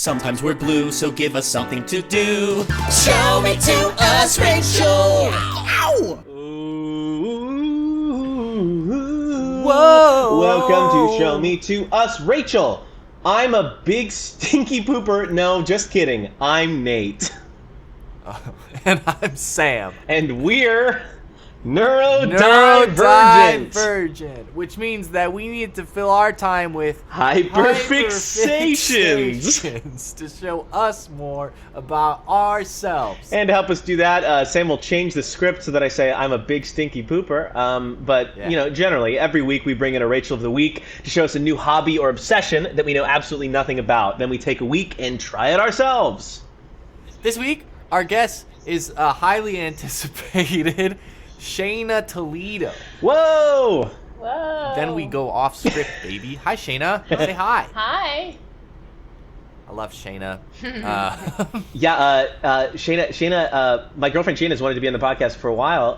Sometimes we're blue, so give us something to do. Show it to us, Rachel! Ow! Whoa! Welcome to Show Me to Us, Rachel. I'm a big stinky pooper. No, just kidding. I'm Nate. And I'm Sam. And we're neurodivergent. Which means that we need to fill our time with hyperfixations to show us more about ourselves. And to help us do that, Sam will change the script so that I say I'm a big stinky pooper. You know, generally, every week we bring in a Rachel of the Week to show us a new hobby or obsession that we know absolutely nothing about. Then we take a week and try it ourselves. This week, our guest is a highly anticipated Shaina Toledo. Whoa! Whoa. Then we go off script, baby. Hi, Shaina. Say hi. Hi. I love Shaina. Shaina, my girlfriend Shaina's wanted to be on the podcast for a while,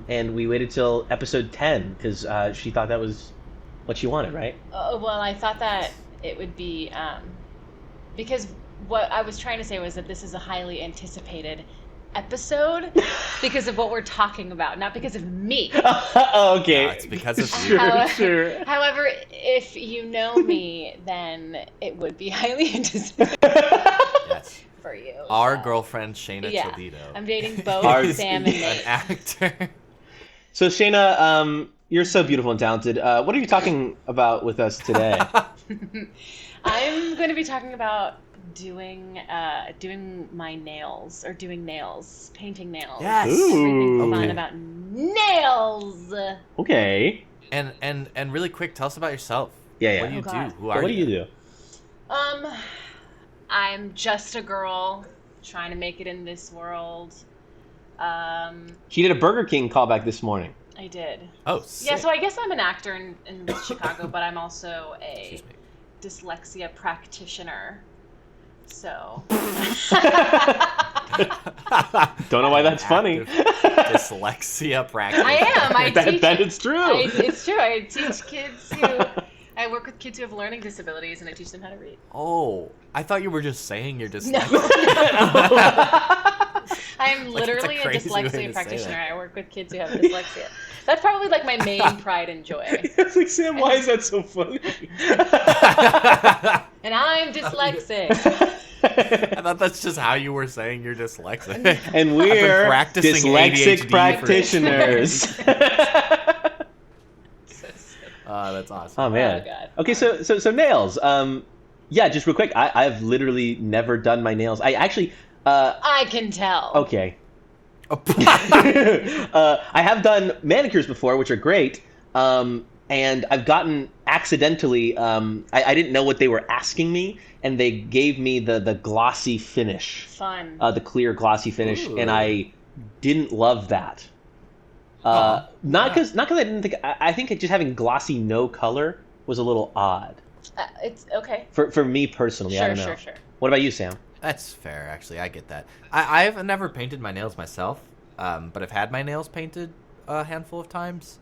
and we waited till episode 10 because she thought that was what she wanted, right? Well, I thought that it would be, because what I was trying to say was that this is a highly anticipated episode because of what we're talking about, not because of me. Okay. No, it's because of you. Sure. However, if you know me, then it would be highly anticipated. Yes. For you. Our so. Girlfriend, Shaina Toledo. I'm dating both Sam and Nate. An actor. So, Shaina, you're so beautiful and talented. What are you talking about with us today? I'm going to be talking about doing my nails, or doing nails, painting nails. Yes. Ooh. Everything fun Okay. about nails. Okay. And really quick, tell us about yourself. Yeah. What do you Oh, God. do? Who are What do you do? I'm just a girl trying to make it in this world. She did a Burger King callback this morning. I did. Oh, sick. Yeah, so I guess I'm an actor in Chicago, but I'm also a Excuse me. dyslexia practitioner. So. Don't know why that's funny. Dyslexia practice. I am. I teach. That is true. It's true. I teach kids who. I work with kids who have learning disabilities, and I teach them how to read. Oh, I thought you were just saying you're No. dyslexic. I'm literally That's a a crazy way to dyslexia say practitioner. that. I work with kids who have dyslexia. That's probably like my main pride and joy. It's like, Sam, why is that so funny? And I'm dyslexic. I thought that's just how you were saying you're dyslexic. And we're practicing dyslexic ADHD practitioners. That's awesome. Oh man. Oh, God. Okay, so nails. Yeah, just real quick. I've literally never done my nails. I actually. I can tell. Okay. I have done manicures before, which are great. And I've gotten accidentally. I didn't know what they were asking me, and they gave me the glossy finish. Fun. The clear glossy finish, Ooh. and I didn't love that. Not because I didn't think. I think just having glossy no color was a little odd It's okay. for me personally. I don't know. Sure. What about you, Sam? That's fair, actually. I get that. I've never painted my nails myself, but I've had my nails painted a handful of times,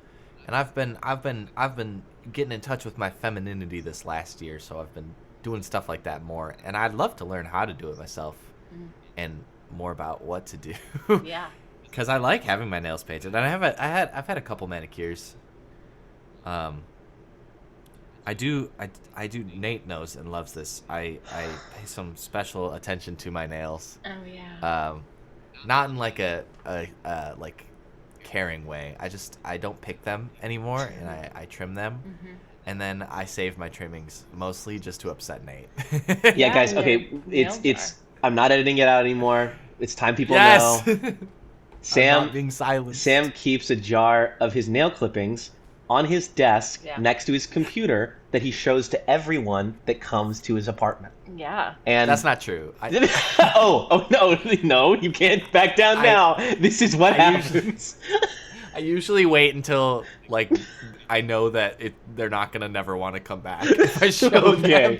and I've been getting in touch with my femininity this last year, so I've been doing stuff like that more, and I'd love to learn how to do it myself, and more about what to do. Yeah. Because I like having my nails painted, and I've had a couple manicures. I do. Nate knows and loves this. I pay some special attention to my nails. Oh yeah. Not in like a like caring way. I don't pick them anymore, and I trim them, and then I save my trimmings mostly just to upset Nate. Yeah, guys. your Okay, nails it's. I'm not editing it out anymore. It's time people Yes. know. I'm not being silenced. Sam keeps a jar of his nail clippings on his desk next to his computer that he shows to everyone that comes to his apartment. Yeah. And That's not true. oh no, you can't back down now. This is what happens. I usually wait until like I know that they're not gonna never want to come back if I show them.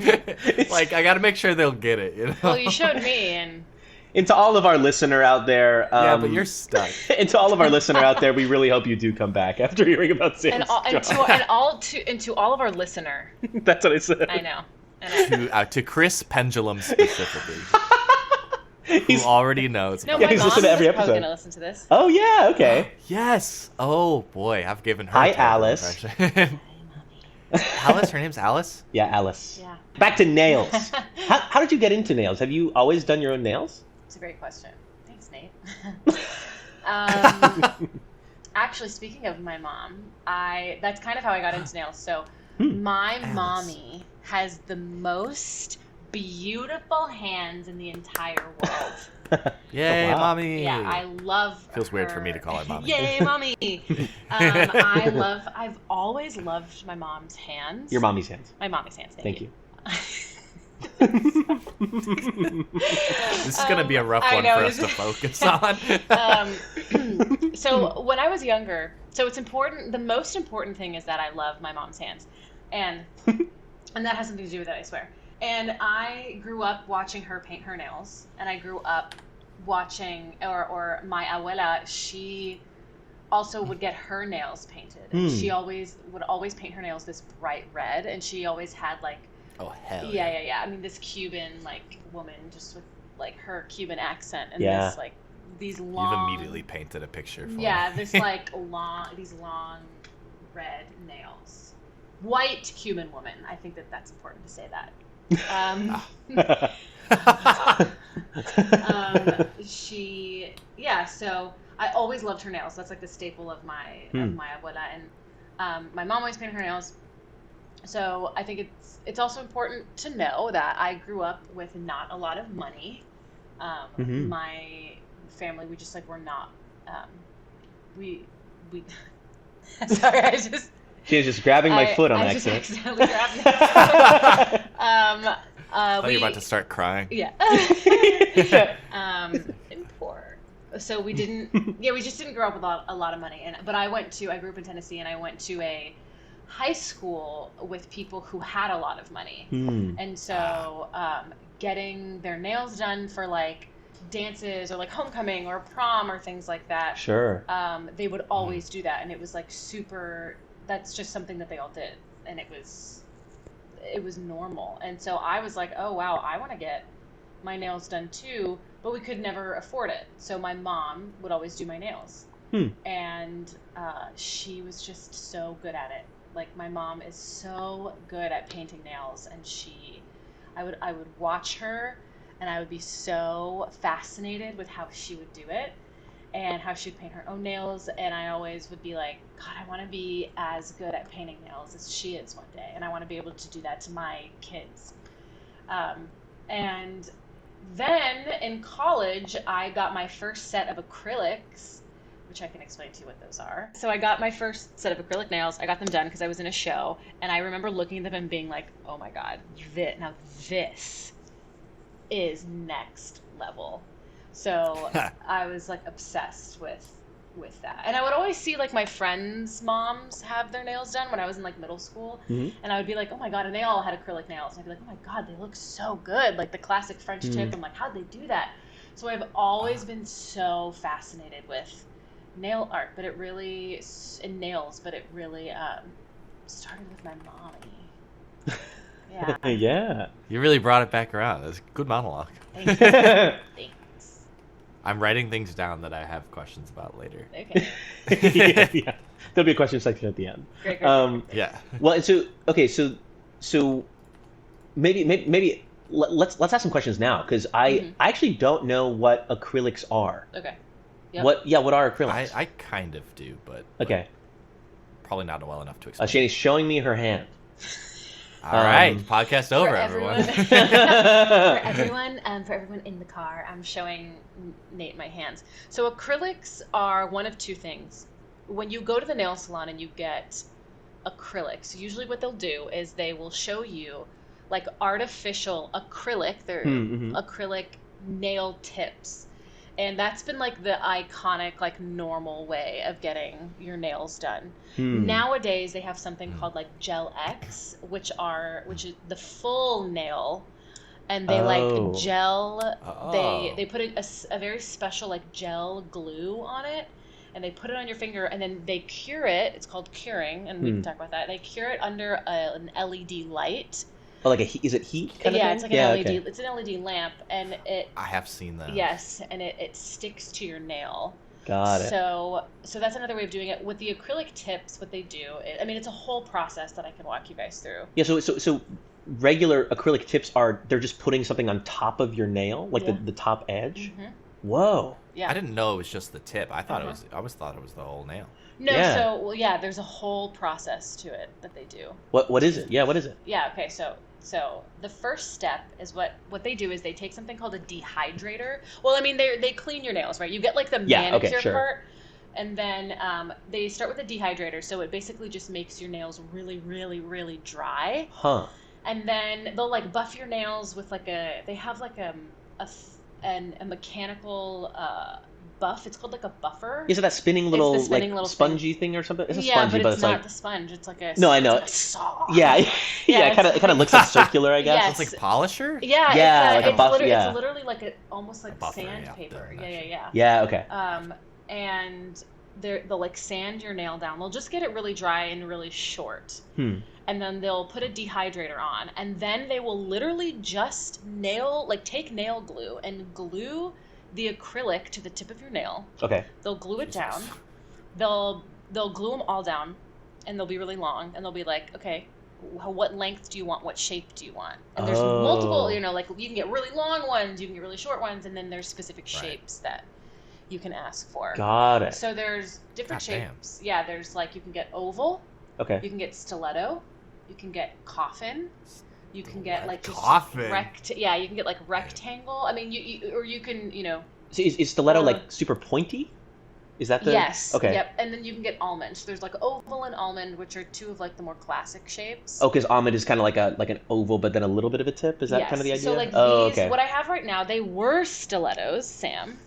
Like I gotta make sure they'll get it. You know? Well, you showed me, and to all of our listener out there, yeah, but you're stuck. And to all of our listener out there, we really hope you do come back after hearing about Sam's to all of our listener. That's what I said. I know. To Chris Pendulum specifically, who already knows. No, Yeah, my he's mom listened to every is probably episode. gonna listen to this. Oh yeah, okay. Yes. Oh boy, I've given her. Hi, a terrible Alice. impression. Alice, her name's Alice. Yeah, Alice. Yeah. Back to nails. How did you get into nails? Have you always done your own nails? It's a great question. Thanks, Nate. Actually, speaking of my mom, that's kind of how I got into nails. So my Alice. mommy has the most beautiful hands in the entire world. Yay, Oh, wow. mommy. Yeah, I love Feels weird for her. me to call her mommy. Yay, mommy! I've always loved my mom's hands. Your mommy's hands. My mommy's hands. Thank you. This is gonna be a rough I one know, for us to focus on. So when I was younger, it's important. The most important thing is that I love my mom's hands, and that has something to do with it, I swear. And I grew up watching her paint her nails, and I grew up watching, or my abuela, she also would get her nails painted. And she would always paint her nails this bright red, and she always had like, Oh hell yeah. I mean, this Cuban like woman just with like her Cuban accent and Yeah. this like these long. You've immediately painted a picture for me. This like these long red nails. White Cuban woman. I think that's important to say that. So I always loved her nails. That's like the staple of my abuela, and my mom always painted her nails. So I think it's also important to know that I grew up with not a lot of money. My family, we just like were not. We. Sorry, I just. She was just grabbing my foot on I accident. just accidentally grabbed my foot. I thought you were about to start crying. Yeah. And poor. So we didn't. We just didn't grow up with a lot of money. But I grew up in Tennessee, and I went to a high school with people who had a lot of money, and so getting their nails done for like dances or like homecoming or prom or things like that. Sure. They would always do that, and it was like super. That's just something that they all did, and it was normal. And so I was like, oh wow, I want to get my nails done too, but we could never afford it. So my mom would always do my nails, and she was just so good at it. Like my mom is so good at painting nails, and I would watch her, and I would be so fascinated with how she would do it and how she'd paint her own nails. And I always would be like, God, I want to be as good at painting nails as she is one day, and I want to be able to do that to my kids. And then in college, I got my first set of acrylics, which I can explain to you what those are. So I got my first set of acrylic nails. I got them done because I was in a show, and I remember looking at them and being like, oh my God, this is next level. So I was like obsessed with that. And I would always see like my friends' moms have their nails done when I was in like middle school. And I would be like, oh my God, and they all had acrylic nails. And I'd be like, oh my God, they look so good. Like the classic French tip. I'm like, how'd they do that? So I've always been so fascinated with nail art, but it really started with my mommy. Yeah. Yeah. You really brought it back around. That's a good monologue. Thanks. I'm writing things down that I have questions about later. Okay. Yeah. There'll be a question section at the end. Great. Yeah. Well, and so maybe let's ask some questions now, because I actually don't know what acrylics are. Okay. Yep. What are acrylics? I kind of do, but Okay. probably not well enough to explain. Shani's showing me her hand. All right, podcast over, everyone. For everyone in the car, I'm showing Nate my hands. So acrylics are one of two things. When you go to the nail salon and you get acrylics, usually what they'll do is they will show you like artificial acrylic, they're acrylic nail tips. And that's been like the iconic, like normal way of getting your nails done. Nowadays, they have something called like Gel X, which is the full nail, and they like gel. They put a very special like gel glue on it, and they put it on your finger, and then they cure it. It's called curing, and we can talk about that. They cure it under an LED light. Oh, like is it heat kind of thing? It's like an LED. Okay. It's an LED lamp, and I have seen that. Yes, and it sticks to your nail. Got it. So that's another way of doing it. With the acrylic tips, what they do, it's a whole process that I can walk you guys through. Yeah. So regular acrylic tips they're just putting something on top of your nail, like the top edge. Mm-hmm. Whoa. Yeah. I didn't know it was just the tip. I thought I always thought it was the whole nail. No, there's a whole process to it that they do. What is it? Yeah, what is it? Yeah, okay, so the first step is what they do is they take something called a dehydrator. Well, I mean, they clean your nails, right? You get like the manicure part, and then they start with a dehydrator, so it basically just makes your nails really, really, really dry. Huh. And then they'll like buff your nails with they have like a mechanical buff. It's called like a buffer. Is it that spinning little spongy thing or something? It's a spongy, but it's not like the sponge. It's like a I know. Like a saw. Yeah. It kind of looks like circular, I guess. Yes. It's like polisher. Yeah, like a buff. It's literally like almost like sandpaper. Yeah. Yeah. Okay. And they'll like sand your nail down. They'll just get it really dry and really short. And then they'll put a dehydrator on, and then they will literally just take nail glue and glue the acrylic to the tip of your nail. Okay. They'll glue it down. They'll glue them all down, and they'll be really long, and they'll be like, okay, what length do you want? What shape do you want? And there's multiple, like you can get really long ones, you can get really short ones, and then there's specific shapes that you can ask for. Got it. So there's different shapes. Yeah, there's like you can get oval. Okay. You can get stiletto. You can get coffin. You can get like just coffin. You can get like rectangle. I mean, you can. So is stiletto like super pointy? Is that the? Yes. Okay. Yep. And then you can get almond. So there's like oval and almond, which are two of like the more classic shapes. Oh, because almond is kind of like an oval, but then a little bit of a tip. Is that kind of the idea? So like these, what I have right now, they were stilettos, Sam.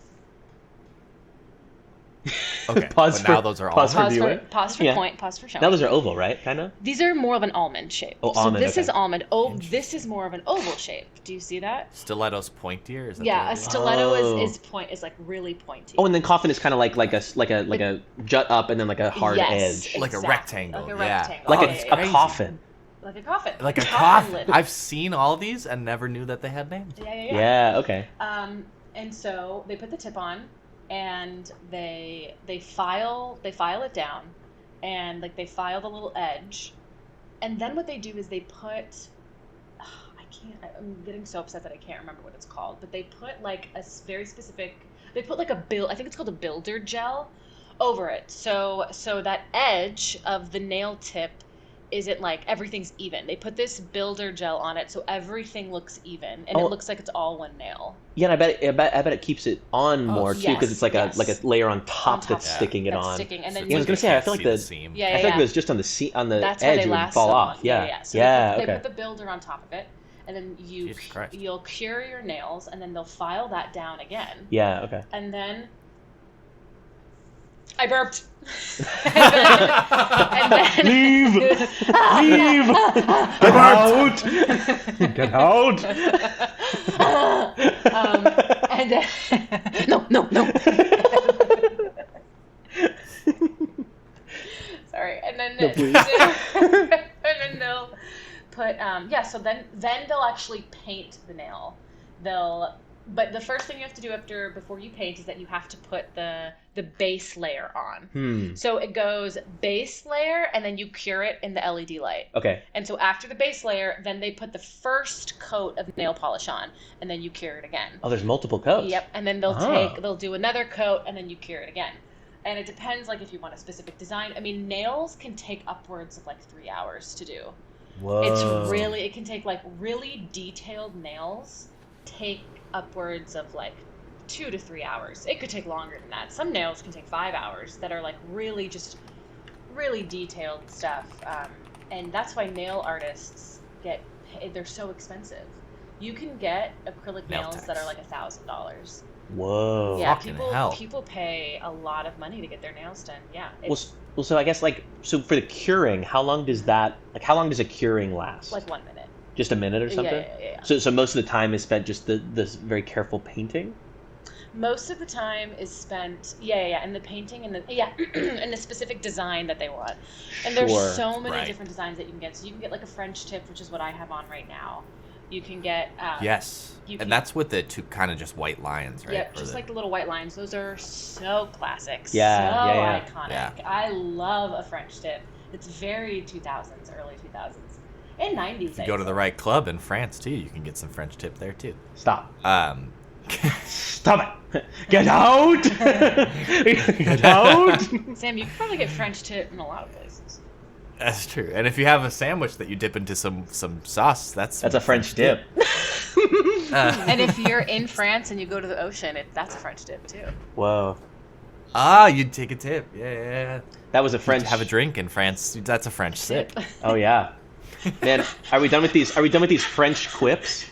Okay. Now those are pause almond. Pause for point. Pause for showing. Now those are oval, right? Kind of. These are more of an almond shape. Oh, almond. So this is almond. Oh, this is more of an oval shape. Do you see that? Stiletto's pointier. Is that a stiletto is like really pointy. Oh, and then coffin is kind of like a jut up and then like a hard edge. Like a rectangle. Like a rectangle. Like a coffin. Like a coffin. Like a coffin. I've seen all these and never knew that they had names. Yeah. Okay. And so they put the tip on, and they file it down, and like they file the little edge, and then what they do is they put I'm getting so upset that I can't remember what it's called, but they put like a very specific, I think it's called a builder gel over it, so that edge of the nail tip isn't like everything's even. They put this builder gel on it so everything looks even, and it looks like it's all one nail. Yeah, and I bet it keeps it on more too, because it's like a layer on top that's sticking it on. Sticking, and then I was gonna say, I feel like I feel like if it was just on the that's edge, it would fall off. So they put the builder on top of it, and then you'll cure your nails, and then they'll file that down again. Yeah. Okay. And then I burped. and then leave! Get out! Get out! And then no. Sorry. And then and then they'll put so then they'll actually paint the nail. But the first thing you have to do before you paint is that you have to put the base layer on. So it goes base layer, and then you cure it in the LED light. Okay. And so after the base layer, then they put the first coat of nail polish on, and then you cure it again. Oh, there's multiple coats. Yep. And then they'll do another coat, and then you cure it again. And it depends, like, if you want a specific design. I mean, nails can take upwards of like 3 hours to do. Whoa. It can take like really detailed nails take upwards of like 2 to 3 hours. It could take longer than that. Some nails can take 5 hours that are like really detailed stuff. And that's why nail artists they're so expensive. You can get acrylic nails that are like $1,000. Whoa. Yeah, hell. people pay a lot of money to get their nails done. Yeah. Well, so I guess so for the curing, how long does a curing last? Like 1 minute. Just a minute or something? Yeah. So most of the time is spent just this very careful painting? Most of the time is spent, in the painting and and the specific design that they want. And there's Sure. so many Right. different designs that you can get. So you can get like a French tip, which is what I have on right now. You can get Yes. you can- And that's with the two kind of just white lines, right? Yep, Or just the- like the little white lines. Those are so classic, Yeah, so yeah. iconic. Yeah. I love a French tip. It's very 2000s, early 2000s, and 90s. If you go to the right club in France too, you can get some French tip there too. Stop. Stop it. Get out. Get out. Sam, you can probably get French tip in a lot of places. That's true. And if you have a sandwich that you dip into some sauce, that's That's a French dip. And if you're in France and you go to the ocean, that's a French dip too. Whoa. You'd take a tip. Yeah. That was a French. Have a drink in France. That's a French sip. Oh yeah. Man, are we done with these? Are we done with these French quips?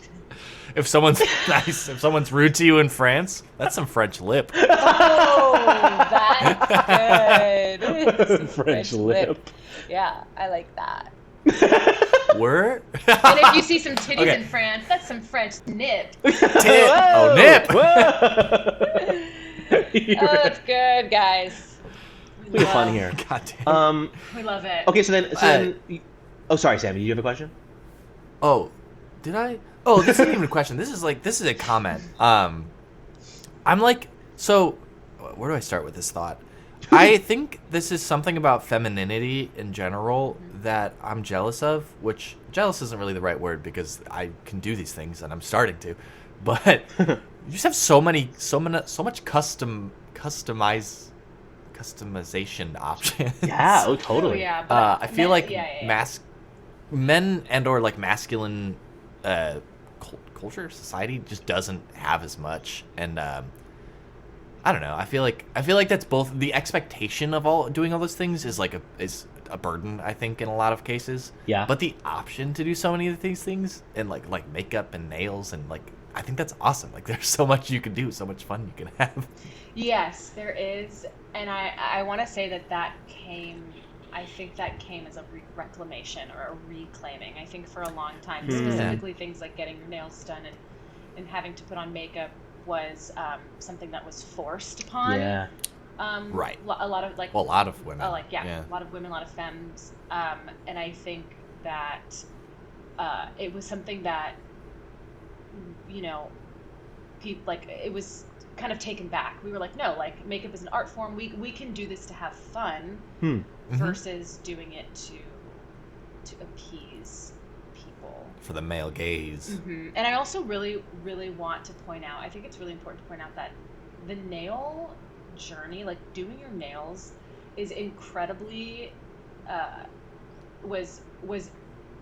If someone's nice, if someone's rude to you in France, that's some French lip. Oh, that's good. Some French lip. Yeah, I like that. Word? And if you see some titties Okay. in France, that's some French nip. Tit. Oh, nip. Oh, that's good, guys. We have fun here. God damn. We love it. Okay, so then. Oh, sorry, Sammy. Do you have a question? Oh, did I? Oh, this isn't even a question. This is a comment. I'm like, so where do I start with this thought? I think this is something about femininity in general that I'm jealous of, which jealous isn't really the right word because I can do these things and I'm starting to, but you just have so much customization options. Yeah. Oh, Oh, totally. yeah, but I feel like yeah. men and or like masculine culture, society just doesn't have as much, and I don't know. I feel like that's both the expectation of doing all those things is a burden. I think in a lot of cases. Yeah. But the option to do so many of these things and like makeup and nails and like I think that's awesome. Like there's so much you can do, so much fun you can have. Yes, there is, and I want to say that came. I think that came as a reclamation or a reclaiming. I think for a long time, specifically things like getting your nails done and having to put on makeup was something that was forced upon. Yeah. Right. A lot of Well, a lot of women. a lot of women, a lot of femmes, and I think that it was something that people it was kind of taken back. We were like, no, like makeup is an art form. We can do this to have fun versus doing it to appease people. For the male gaze. Mm-hmm. And I also really, really want to point out, I think it's really important to point out that the nail journey, like doing your nails, is incredibly, was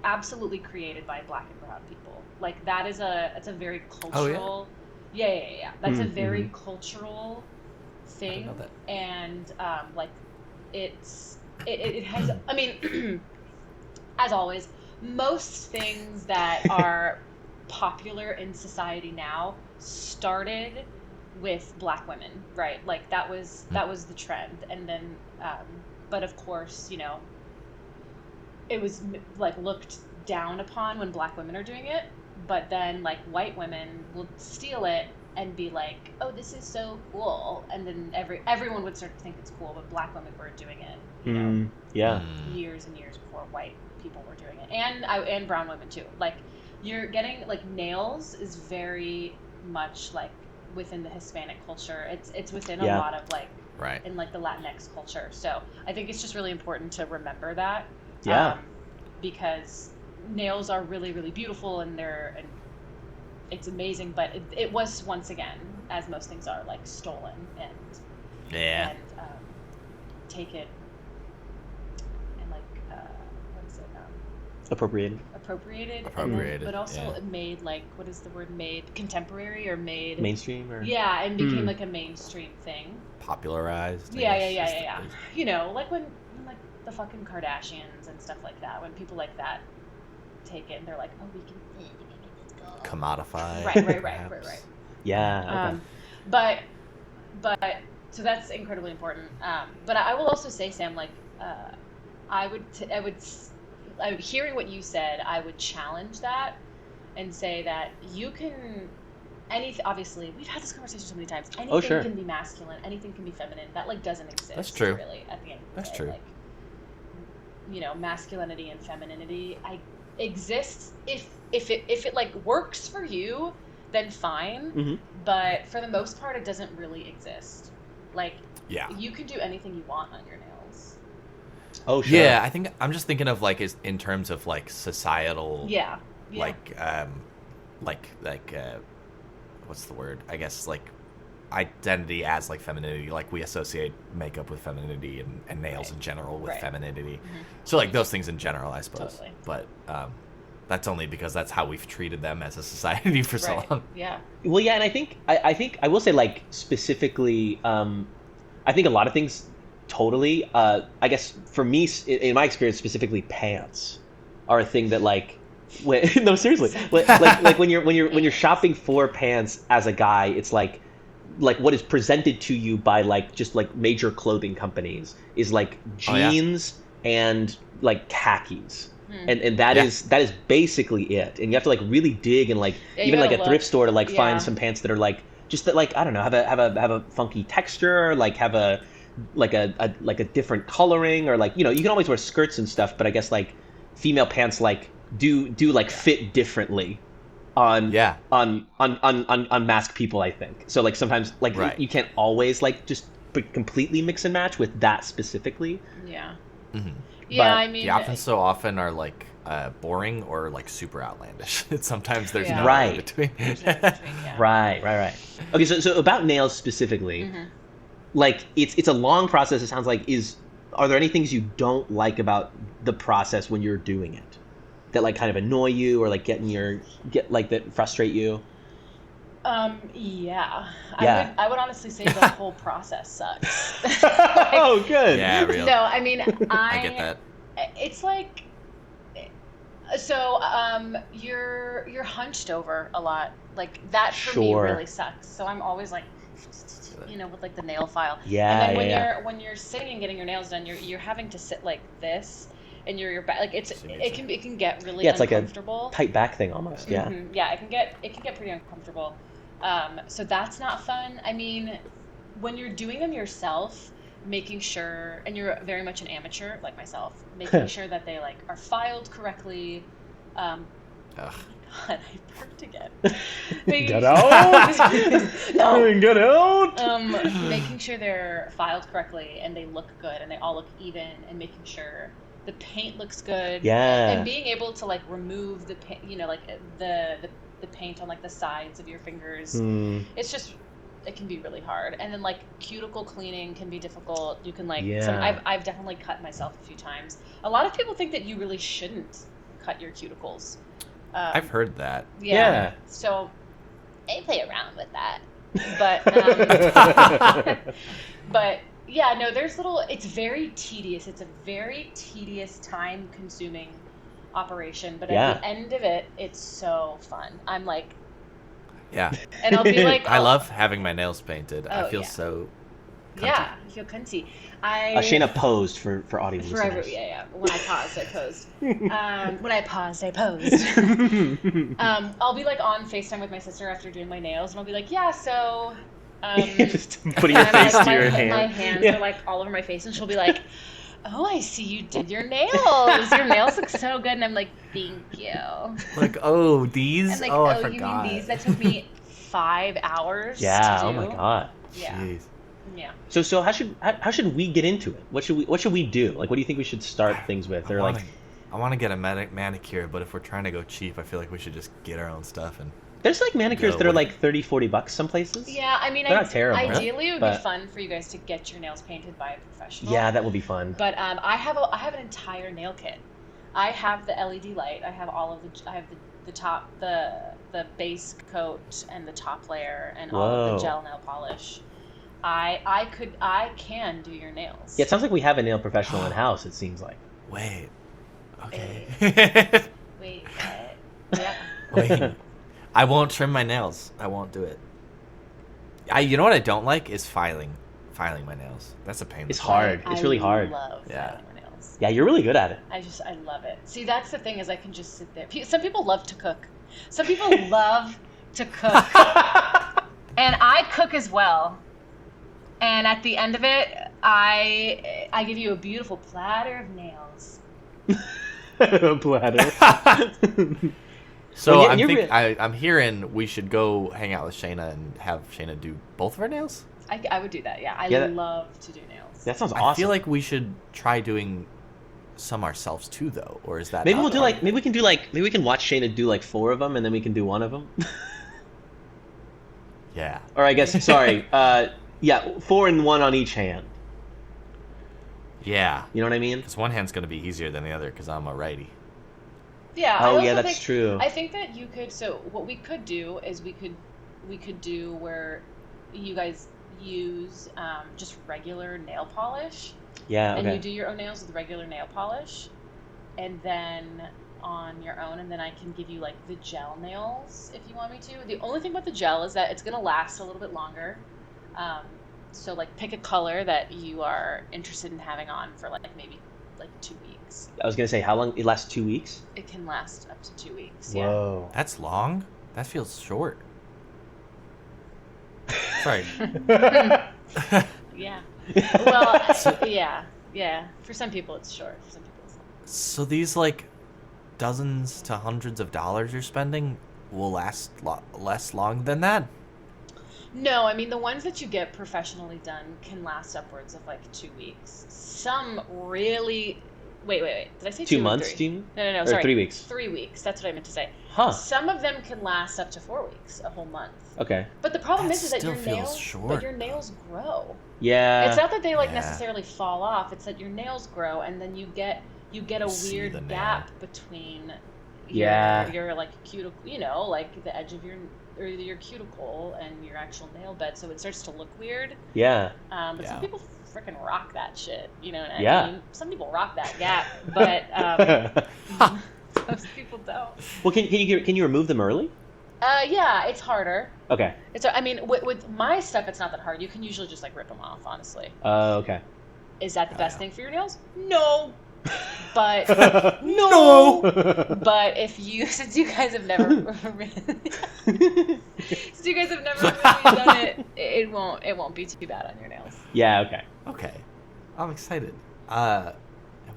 absolutely created by Black and brown people. Like that is it's a very cultural, yeah. That's a very cultural thing. I didn't know that. And it has, I mean, as always, most things that are popular in society now started with Black women, right? Like that was the trend, and then but of course, it was like looked down upon when Black women are doing it, but then like white women will steal it and be like, oh, this is so cool, and then everyone would start to think it's cool, but Black women were doing it Yeah. years and years before white people were doing it, and brown women too. Like you're getting like nails is very much like within the Hispanic culture. It's within a lot of like Right. in like the Latinx culture. So I think it's just really important to remember that. Yeah. Because nails are really, really beautiful and it's amazing, but it was once again, as most things are, like stolen and Yeah. and taken and like what is it? Appropriated. Appropriated, Appropriated, but also yeah. made like what is the word? Made contemporary or made Mainstream or. Yeah, and became like a mainstream thing. Popularized. I Yeah. guess, is the- Like when like the fucking Kardashians and stuff like that. When people like that take it and they're like, oh, we can Commodified. Right. perhaps. Yeah. Okay. But so that's incredibly important. But I will also say, Sam, like I would hearing what you said, I would challenge that and say that you can anything, obviously, we've had this conversation so many times. Anything Oh, sure. can be masculine, anything can be feminine. That like doesn't exist. That's true. Really, at the end of the That's day. true. Like, you know, masculinity and femininity exists if it like works for you, then fine. Mm-hmm. But for the most part, it doesn't really exist. Like, Yeah. you can do anything you want on your nails. Oh, sure. Yeah, I think I'm just thinking of like in terms of like societal. Yeah. Like what's the word? I guess like identity as like femininity. Like we associate makeup with femininity and nails in general with femininity. Mm-hmm. So like those things in general, I suppose. Totally. But that's only because that's how we've treated them as a society for so long. Yeah. Well, yeah, and I think I will say, like, specifically, I think a lot of things totally. I guess for me, in my experience, specifically, pants are a thing that like. No, seriously. Like when you're shopping for pants as a guy, it's like what is presented to you by like just like major clothing companies is like jeans and like khakis. And that is basically it. And you have to like really dig and like even like a thrift store to like find some pants that are like just that like I don't know have a funky texture, like have a different coloring, or like you know you can always wear skirts and stuff, but I guess like female pants like do like fit differently on masked people, I think. So like sometimes like you can't always like just completely mix and match with that specifically. Yeah. Mm-hmm. Yeah, But I mean, the options so often are like boring or like super outlandish. Sometimes there's no Right. in between. there's no between, yeah. Right. Okay, so about nails specifically, like it's a long process. It sounds like. Are there any things you don't like about the process when you're doing it that like kind of annoy you or like that frustrate you? Yeah. Yeah. I would honestly say the whole process sucks. Oh, good. Yeah, real. No, I mean, I get that. It's like, so you're hunched over a lot. Like that for me Sure. really sucks. So I'm always like, you know, with like the nail file. Yeah, And then yeah. when you're sitting and getting your nails done, you're having to sit like this, and your back like it can get really Yeah, it's like a uncomfortable. tight back thing almost. Yeah. Mhm. Yeah, it can get pretty uncomfortable. So that's not fun. I mean, when you're doing them yourself, making sure, and you're very much an amateur like myself, making sure that they like are filed correctly. Ugh. God, I burped again. Get out! No. Get out! Making sure they're filed correctly and they look good and they all look even, and making sure the paint looks good. Yeah. And being able to like remove the paint, you know, like the paint on like the sides of your fingers. It's just, it can be really hard. And then like cuticle cleaning can be difficult. You can like, I've definitely cut myself a few times. A lot of people think that you really shouldn't cut your cuticles. I've heard that. Yeah. So I play around with that. But but yeah, no, it's very tedious. It's a very tedious, time consuming operation, but at the end of it, it's so fun. I'm like, Yeah. and I'll be like, I love having my nails painted. Oh, I feel yeah. so cunty. Yeah, I feel cunty. Shayna posed for audio Forever, listeners. yeah. When I paused, I posed. When I paused, I posed. I'll be like on FaceTime with my sister after doing my nails, and I'll be like, yeah, so. Just putting your and face like, to your My hand. hands are like all over my face, and she'll be like, "Oh, I see you did your nails. Your nails look so good." And I'm like, "Thank you." Like, oh, these? And like, oh, I you forgot. mean these? That took me 5 hours. Yeah. To do. Oh my god. Yeah. Jeez. Yeah. So how should we get into it? What should we do? Like, what do you think we should start things with? Or like, I want to get a manicure, but if we're trying to go cheap, I feel like we should just get our own stuff and. there's like manicures that are like $30-$40 some places. Yeah, I mean, They're not terrible, ideally it would but- be fun for you guys to get your nails painted by a professional. Yeah, that would be fun. But I have an entire nail kit. I have the LED light. I have all of the top, the base coat and the top layer and all of Whoa. the gel nail polish. I can do your nails. Yeah, it sounds like we have a nail professional in house. It seems like. Wait. Okay. Wait, what? Yeah. Wait. I won't trim my nails. I won't do it. You know what I don't like is filing my nails. That's a pain. It's hard. It's really hard. I love Yeah. filing my nails. Yeah, you're really good at it. I love it. See, that's the thing, is I can just sit there. Some people love to cook. Some people love to cook. And I cook as well. And at the end of it, I give you a beautiful platter of nails. Platter. So Well, yeah, I'm hearing we should go hang out with Shaina and have Shaina do both of our nails. I would do that, yeah. I Yeah, love to do nails. That sounds awesome. I feel like we should try doing some ourselves too, though. Or is that maybe not we'll do part like of maybe it? we can do like maybe we can watch Shayna do like 4 of them and then we can do 1 of them. Yeah. Or I guess sorry, yeah, 4 and 1 on each hand. Yeah. You know what I mean? Because one hand's gonna be easier than the other because I'm a righty. Yeah. Oh, I also yeah, that's think, true. I think that you could. So what we could do is we could do where you guys use just regular nail polish, Yeah. and Okay. you do your own nails with regular nail polish, and then on your own, and then I can give you like the gel nails if you want me to. The only thing about the gel is that it's gonna last a little bit longer. So like pick a color that you are interested in having on for like maybe like 2 weeks. I was gonna say how long it lasts. 2 weeks. It can last up to 2 weeks. Whoa. That's long. That feels short. Sorry. Yeah. Well, yeah. For some people it's short. For some people it's long. So these like dozens to hundreds of dollars you're spending will last less long than that? No, I mean the ones that you get professionally done can last upwards of like 2 weeks. Some really. Wait. Did I say 2 2 or months, 3? do you mean? No. Or Sorry. 3 weeks? 3 weeks. That's what I meant to say. Huh. Some of them can last up to 4 weeks, a whole month. Okay. But the problem That is that still your feels nails, short. but your nails grow. Yeah. It's not that they like Yeah. necessarily fall off. It's that your nails grow, and then you get a see the weird nail. gap between Yeah. your like cuticle, like the edge of your cuticle and your actual nail bed. So it starts to look weird. Yeah. But Yeah. some people freaking rock that shit. You know. I Yeah. mean, some people rock that gap, but most people don't. Well, can you remove them early? Yeah, it's harder. Okay. I mean, with my stuff, it's not that hard. You can usually just like rip them off, honestly. Okay. Is that the best yeah. thing for your nails? No. But No. but since you guys have never really done it, it won't be too bad on your nails. Yeah. Okay. Okay. I'm excited. Have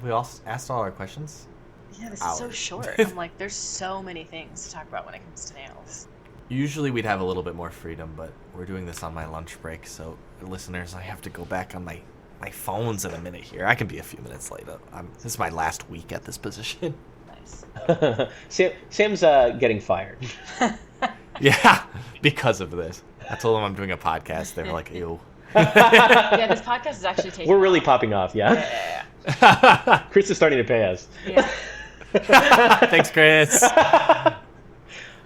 we all asked all our questions? Yeah, this is so Hours. short. I'm like, there's so many things to talk about when it comes to nails. Usually we'd have a little bit more freedom, but we're doing this on my lunch break, so listeners, I have to go back on my phones in a minute here. I can be a few minutes late. This is my last week at this position. Nice. Sam's getting fired. Yeah, because of this. I told them I'm doing a podcast. They were like, ew. Yeah, this podcast is actually taking We're really off. popping off. Yeah. Yeah. Chris is starting to pay us. Yeah. Thanks, Chris. Oh,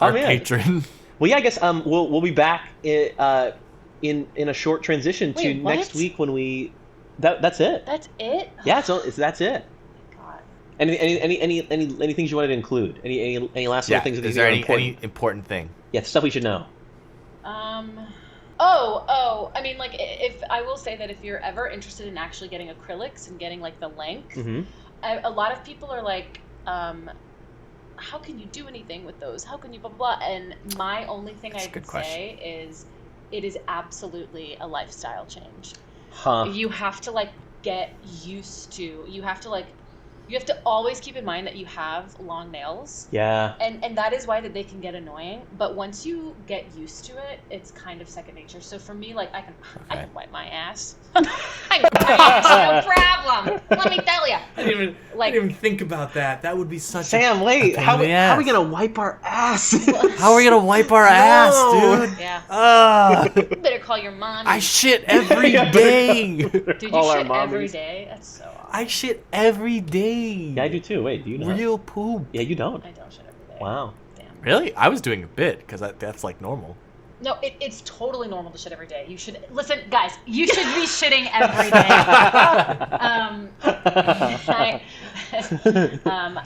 Our man. patron. Well, yeah, I guess we'll be back in a short transition to Wait, what? next week when we. That's it. That's it? Yeah, that's it. God. Any things you wanted to include? Any last little things that you Is think there are any important? important thing? Yeah, stuff we should know. I mean, like, if I will say that if you're ever interested in actually getting acrylics and getting like the length, Mm-hmm. a lot of people are like, how can you do anything with those? How can you blah blah blah? And my only thing That's I a good would question. say is, it is absolutely a lifestyle change. Huh. You have to like get used to. You have to always keep in mind that you have long nails. Yeah. And that is why that they can get annoying. But once you get used to it, it's kind of second nature. So for me, like I can wipe my ass. I can wipe my ass, no problem. Let me tell you. I didn't even think about that. That would be such Sam, wait. a How pain in the are we ass. gonna wipe our ass? How are we gonna wipe our ass, dude? Yeah. You better call your mom. I shit every day. Dude, you Call our shit every mommies. day? That's so awesome. I shit every day. Yeah, I do too. Wait, do you know? Real poop. Yeah, you don't. I don't shit every day. Wow. Damn. Really? I was doing a bit because that's like normal. No, it's totally normal to shit every day. You should listen, guys. You should be shitting every day.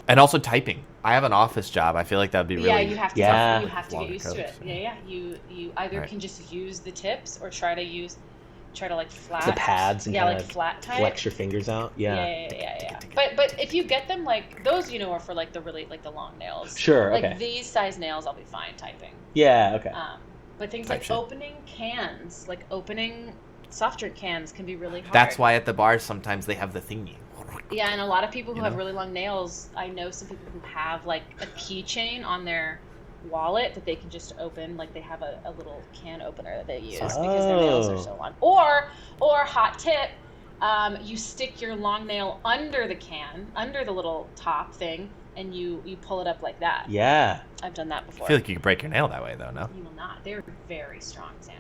And also typing. I have an office job. I feel like that'd be really. Yeah, you have to. Yeah. You have to get Longer used to it. codes, Yeah. You either Right. can just use the tips or try to use. try to like flat The pads and yeah, kind like of flat tie flex it. your fingers out. Yeah. But if you get them like those, are for like the really like the long nails. Sure. Like Okay. these size nails, I'll be fine typing. Yeah. Okay. But things Type like shit. opening cans, like opening soft drink cans, can be really hard. That's why at the bars sometimes they have the thingy. Yeah, and a lot of people who You have know? really long nails, I know some people who have like a keychain on their wallet that they can just open, like they have a little can opener that they use because their nails are so long. Or hot tip, you stick your long nail under the can, under the little top thing, and you pull it up like that. Yeah. I've done that I before. feel like you could break your nail that way, though, no? You will not. They're very strong, Sam.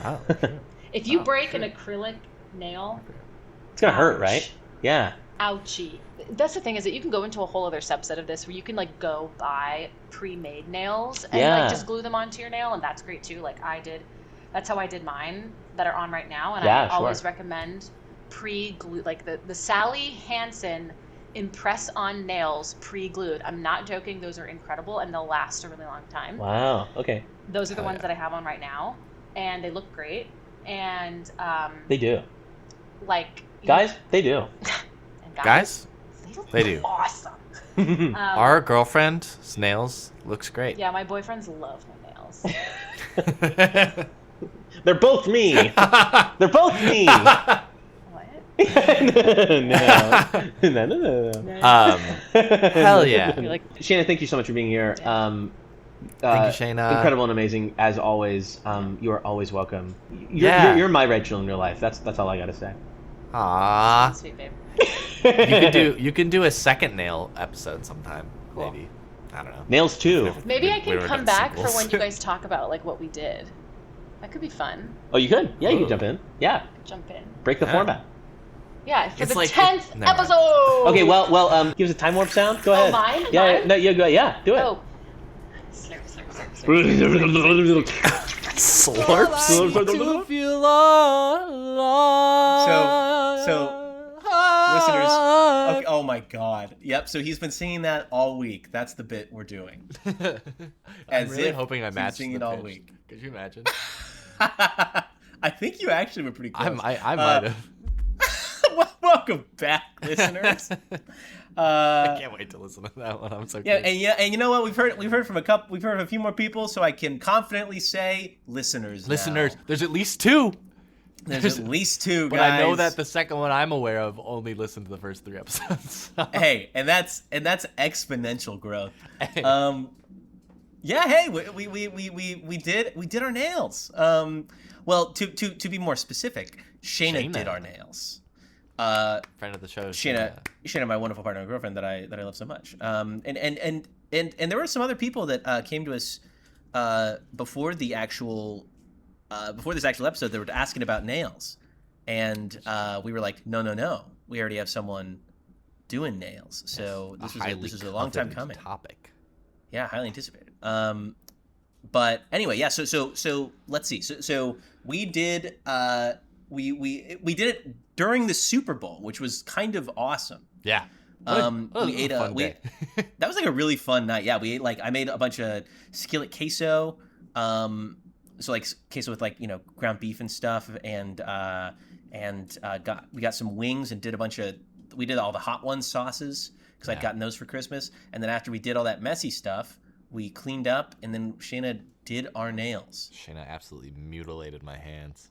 Oh, If you Oh, break sure. an acrylic nail, It's gonna hurt, ouch. right? Yeah. Ouchie. That's the thing, is that you can go into a whole other subset of this where you can like go buy pre-made nails and Yeah. like just glue them onto your nail, and that's great too. Like I did, that's how I did mine that are on right now, and Yeah, I sure. always recommend pre-glue, like the Sally Hansen Impress on nails pre-glued. I'm not joking; those are incredible and they'll last a really long time. Wow. Okay. Those are the Hell ones yeah. that I have on right now, and they look great. And They do. like Guys, they do. and Guys? look They do. awesome. Our girlfriend's nails looks great. Yeah, my boyfriends love my nails. They're both me. They're both me. What? No. Hell yeah. You're like, Shaina, thank you so much for being here. Thank you, Shaina. Incredible and amazing as always. You are always welcome. Yeah. You're my Rachel in real life. That's all I gotta say. Aww. sweet babe. You can do a second nail episode sometime, Cool. maybe. I don't know. Nails too. Maybe I We can never come done back for sequels. when you guys talk about like what we did. That could be fun. Oh, you could. Yeah, you Ooh. can jump in. Yeah, Jump in. break the Yeah. format. Yeah, for It's the like- 10th never mind. episode. Okay, well, give us a time warp sound. Go ahead. mine? Yeah, Mine? no, you go. Yeah, do it. Oh. Slurp, slurp, slurp, slurp. Slurps. Listeners, okay, oh my god. Yep, so he's been singing that all week. That's the bit we're doing. I'm As really if hoping I he's matched singing the all pitch. week. Could you imagine? I think you actually were pretty close. I might have. Welcome back, listeners. I can't wait to listen to that one. I'm so Yeah, curious. and you know what? We've heard from a few more people, so I can confidently say listeners. Listeners, now. there's at least two. There's at least two, But guys. I know that the second one I'm aware of only listened to the first 3 episodes. Hey, and that's exponential growth. Hey. Yeah, hey, we did our nails. Well, to be more specific, Shaina Shaina. did our nails. Friend of the show. Shaina, my wonderful partner and girlfriend that I love so much. And there were some other people that came to us before this actual episode. They were asking about nails, and we were like, no, we already have someone doing nails. So this was a long time coming. Topic. Yeah, highly anticipated. But anyway, yeah. So let's see. So we did we did it during the Super Bowl, which was kind of awesome. Yeah. We ate fun we day. that was like a really fun night. Yeah, we ate I made a bunch of skillet queso. So like queso with ground beef and stuff, and we got some wings and we did all the Hot Ones sauces because I'd gotten those for Christmas. And then after we did all that messy stuff, we cleaned up, and then Shaina did our nails. Shayna absolutely mutilated my hands.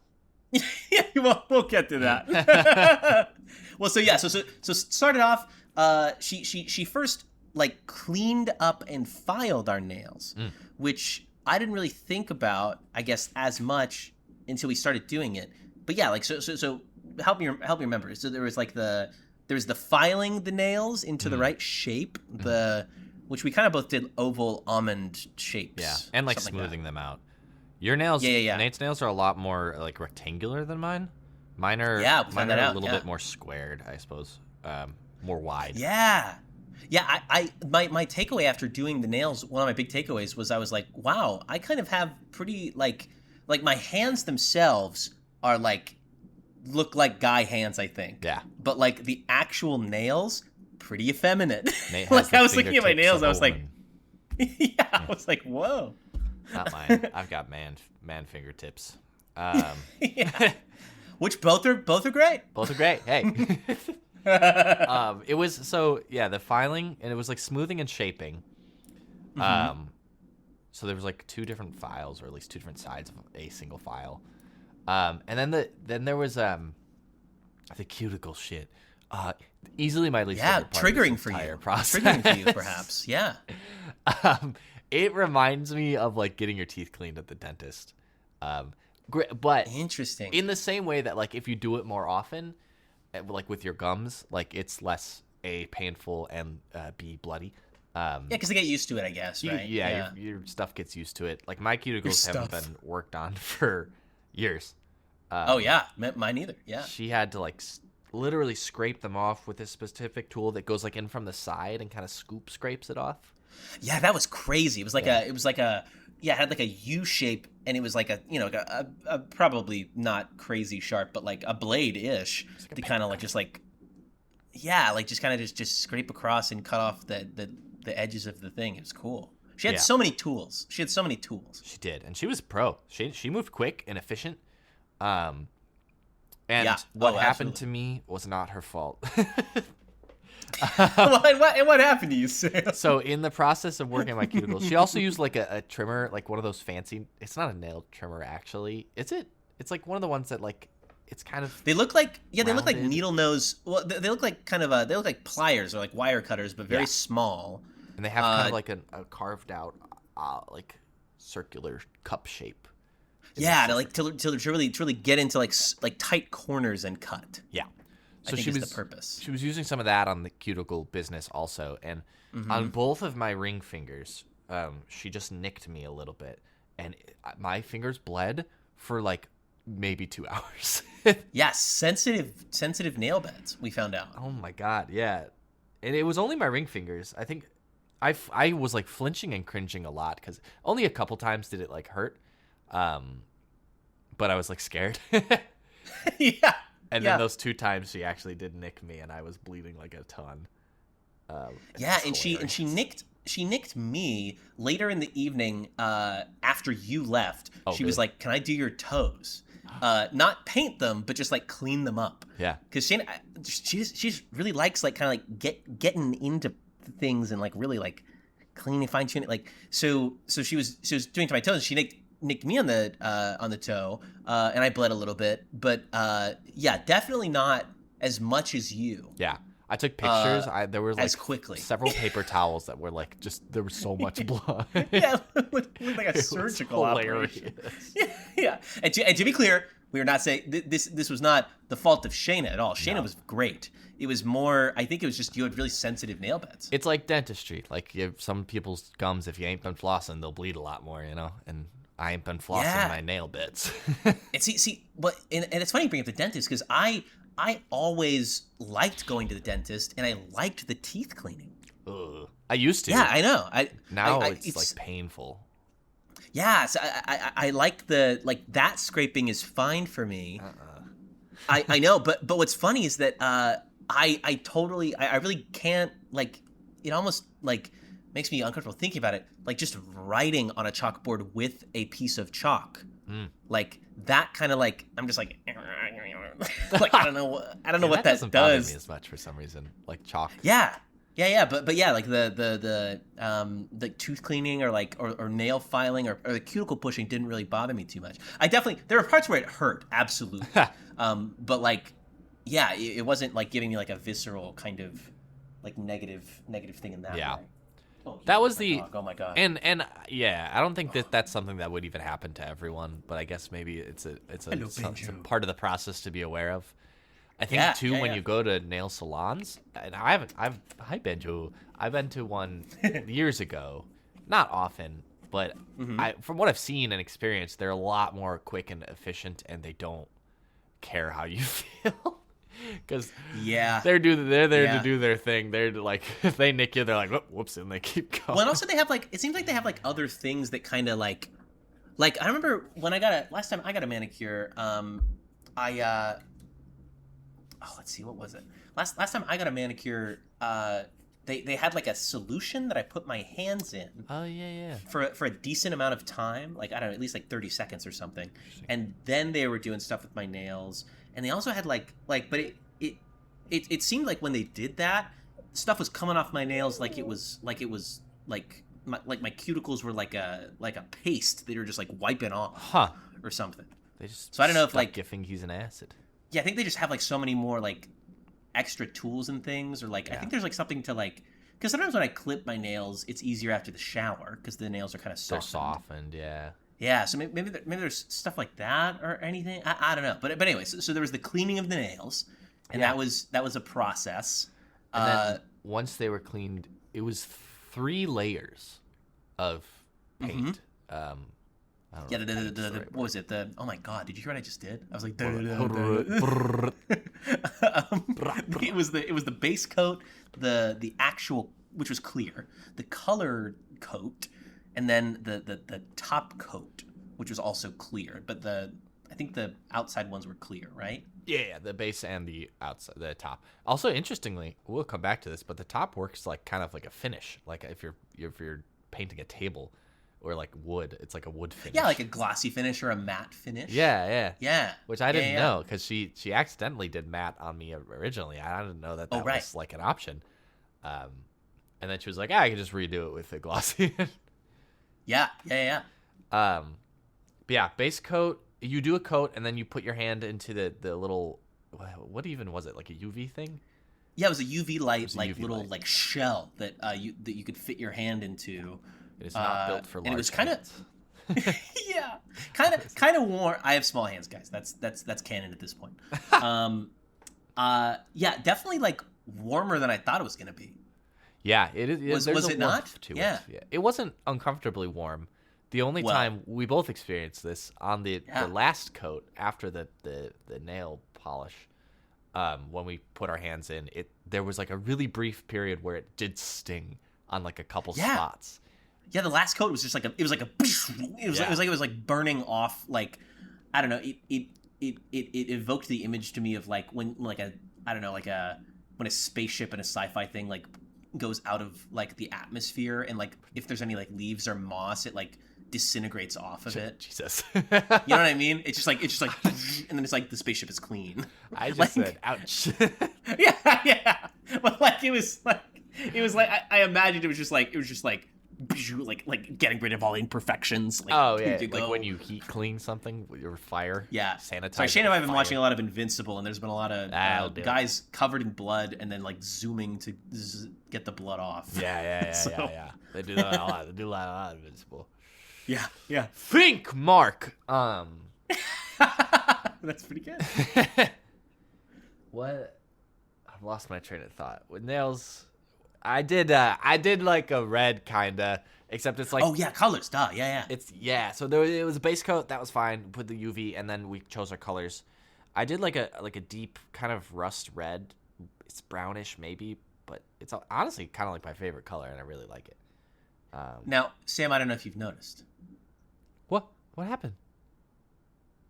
Yeah, we'll get to that. Well, so started off. She first cleaned up and filed our nails, which I didn't really think about, I guess, as much until we started doing it. But yeah, so help me remember. So there was the filing the nails into the right shape, which we kind of both did oval almond shapes. Yeah, and something like smoothing them out. Your nails, Yeah. Nate's nails are a lot more rectangular than mine. Mine are, Yeah, we found that a out, little yeah. bit more squared, I suppose. More wide. that. Yeah. My takeaway after doing the nails, one of my big takeaways was I was like, wow, I kind of have pretty like my hands themselves are look like guy hands, I think. Yeah. But the actual nails, pretty effeminate. Nate has the I was looking at my fingertips nails, of I a was like, woman. yeah, I was like, whoa. Not mine. I've got man fingertips. Yeah. Which both are great. Both are great. Hey. It was the filing, and it was like smoothing and shaping. So there was like two different files, or at least two different sides of a single file. And then there was the cuticle shit. Easily my least favorite part triggering of for this entire you. process. Triggering for you, perhaps. Yeah. It reminds me of like getting your teeth cleaned at the dentist. But interesting. In the same way that like if you do it more often, like with your gums, like it's less painful and b bloody. Yeah, because they get used to it, I guess, right? Your stuff gets used to it. Like my cuticles haven't been worked on for years. Oh yeah, mine either. Yeah. She had to like literally scrape them off with a specific tool that goes like in from the side and kind of scrapes it off. Yeah, that was crazy. It was like it had like a U shape, and it was like a probably not crazy sharp, but like a blade ish to kind of like just like just kind of just scrape across and cut off the edges of the thing. It was cool. She had so many tools. She did, and she was pro. She moved quick and efficient. And what happened to me was not her fault. what happened to you, Sam? So in the process of working on my cuticles, she also used like a trimmer, like one of those fancy. It's not a nail trimmer, actually. It's like one of the ones that like it's kind of. They look like they look like rounded. needle nose. Well, they look like they look like pliers or like wire cutters, but very small. And they have kind of like a carved out like circular cup shape. Yeah, to really get into like tight corners and cut. Yeah. So she was the purpose. She was using some of that on the cuticle business also, and on both of my ring fingers, she just nicked me a little bit, and my fingers bled for like maybe 2 hours. Yeah, sensitive nail beds. We found out. Oh my god, yeah, and it was only my ring fingers. I think I was like flinching and cringing a lot because only a couple times did it like hurt, but I was like scared. Yeah. And then those 2 times she actually did nick me, and I was bleeding like a ton. And she nicked me later in the evening after you left. She was like, "Can I do your toes? Not paint them, but just like clean them up." Yeah, because she really likes like kind of like getting into things and like really like cleaning, fine tuning. Like so she was doing to my toes. She nicked me on the toe, and I bled a little bit, but definitely not as much as you. Yeah, I took pictures. There was like as quickly several paper towels that were like just there was so much blood. Yeah, looked like a surgical operation. Yeah. And to be clear, we are not saying this was not the fault of Shaina at all. Shaina was great. It was more, I think it was just you had really sensitive nail beds. It's like dentistry. Like some people's gums, if you ain't been flossing, they'll bleed a lot more, and I ain't been flossing my nail bits. And it's funny you bring up the dentist because I always liked going to the dentist and I liked the teeth cleaning. Ugh. I used to. Yeah, I know. Now it's like painful. Yeah, so I like that scraping is fine for me. I know, but what's funny is that I really can't like it almost like makes me uncomfortable thinking about it. Like just writing on a chalkboard with a piece of chalk, like that kind of like I'm just like, like I don't know what that doesn't does. bother me as much for some reason. Like chalk. Yeah, but yeah, like the tooth cleaning or like or nail filing or the cuticle pushing didn't really bother me too much. There were parts where it hurt, absolutely, but like yeah, it wasn't like giving me like a visceral kind of like negative thing in that way. Oh, that was the dog. Oh my god. And yeah, I don't think that's something that would even happen to everyone, but I guess maybe it's a part of the process to be aware of. I think when you go to nail salons, and I've been to one years ago, not often, but from what I've seen and experienced, they're a lot more quick and efficient, and they don't care how you feel. Because they're there to do their thing. They're like, if they nick you, they're like, whoops, and they keep going. Well, and also they have like, it seems like they have like other things that kind of like I remember when last time I got a manicure, let's see, what was it? Last time I got a manicure, they had like a solution that I put my hands in. Oh yeah. For a decent amount of time, like I don't know, at least like 30 seconds or something. And then they were doing stuff with my nails, and they also had but it seemed like when they did that, stuff was coming off my nails like it was my cuticles were like a paste they were just like wiping off or something. They just so I don't know if like gifting using acid. Yeah, I think they just have like so many more like extra tools and things, or like I think there's like something to like, because sometimes when I clip my nails, it's easier after the shower because the nails are kind of softened. They're softened, yeah. Yeah, so maybe there's stuff like that or anything. I don't know, but anyway, so there was the cleaning of the nails, and that was a process. And then once they were cleaned, it was 3 layers of paint. Mm-hmm. What was it? Oh my god! Did you hear what I just did? I was like, it was the base coat, the actual, which was clear, the colored coat, and then the top coat, which was also clear. But I think the outside ones were clear, right? Yeah, the base and the outside, the top. Also, interestingly, we'll come back to this, but the top works like kind of like a finish, like if you're painting a table. Or like wood. It's like a wood finish. Yeah, like a glossy finish or a matte finish. Yeah. Which I didn't know because she accidentally did matte on me originally. I didn't know that was like an option. And then she was like, I can just redo it with a glossy. Yeah. But yeah, base coat. You do a coat and then you put your hand into the little. What even was it? Like a UV thing? Yeah, it was a UV light, like shell that you could fit your hand into. It's not built for large and it was kind of yeah, kind of warm. I have small hands, guys. That's canon at this point. Yeah, definitely like warmer than I thought it was gonna be. Yeah, it is. Was it not? Yeah, it wasn't uncomfortably warm. The only time we both experienced this on the last coat after the nail polish, when we put our hands in, there was like a really brief period where it did sting on like a couple spots. Yeah, the last coat was just like it was like burning off, like I don't know. It evoked the image to me of like when when a spaceship in a sci-fi thing like goes out of like the atmosphere, and like if there's any like leaves or moss, it like disintegrates off of it. Jesus. You know what I mean? It's just like and then it's like the spaceship is clean. I just said ouch. Yeah. But like it was like I imagined it was just like getting rid of all imperfections. Like, like when you heat clean something with your fire. Yeah, sanitize. Sorry, Shane and I have been watching a lot of Invincible, and there's been a lot of guys covered in blood and then like zooming to get the blood off. Yeah. They do that a lot. They do a lot of Invincible. Yeah. Think, Mark. That's pretty good. What? I've lost my train of thought. With nails, I did like a red kinda, except it's like colors, duh, yeah. So it was a base coat that was fine. Put the UV, and then we chose our colors. I did like a deep kind of rust red. It's brownish maybe, but it's honestly kind of like my favorite color, and I really like it. Now, Sam, I don't know if you've noticed. What happened?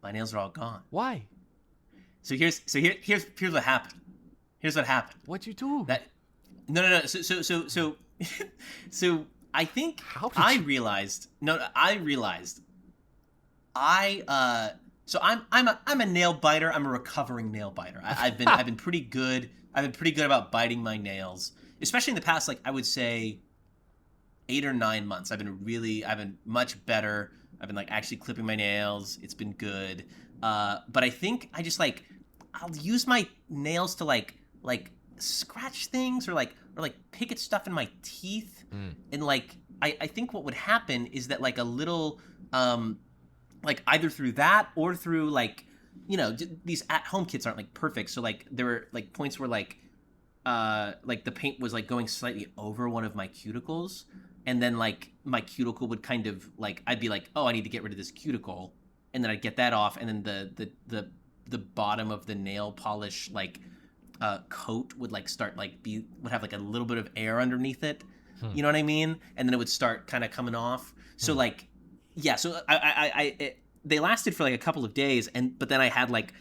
My nails are all gone. Why? So here's what happened. Here's what happened. What'd you do? No. So I think I realized. So I'm a nail biter. I'm a recovering nail biter. I've been pretty good. I've been pretty good about biting my nails, especially in the past. Like I would say, 8 or 9 months. I've been much better. I've been like actually clipping my nails. It's been good. But I think I just like I'll use my nails to like scratch things or pick at stuff in my teeth. And like I think what would happen is that like a little like either through that or through like, you know, these at-home kits aren't like perfect, so like there were like points where like the paint was like going slightly over one of my cuticles, and then like my cuticle would kind of like I'd be like, oh, I need to get rid of this cuticle, and then I'd get that off, and then the bottom of the nail polish like coat would like start like would have like a little bit of air underneath it. You know what I mean? And then it would start kind of coming off. So like, yeah. So they lasted for like a couple of days, but then I had like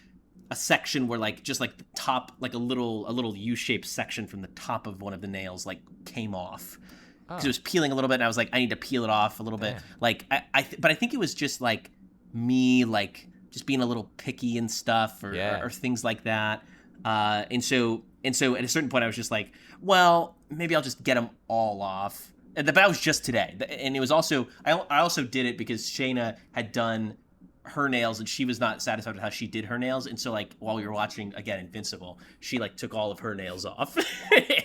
a section where like just like the top, like a little U-shaped section from the top of one of the nails like came off because it was peeling a little bit, and I was like, I need to peel it off a little bit. Like but I think it was just like me like just being a little picky and stuff or things like that. And so at a certain point I was just like, well, maybe I'll just get them all off. But that was just today. And it was also, I also did it because Shaina had done her nails and she was not satisfied with how she did her nails. And so like while we were watching, again, Invincible, she like took all of her nails off.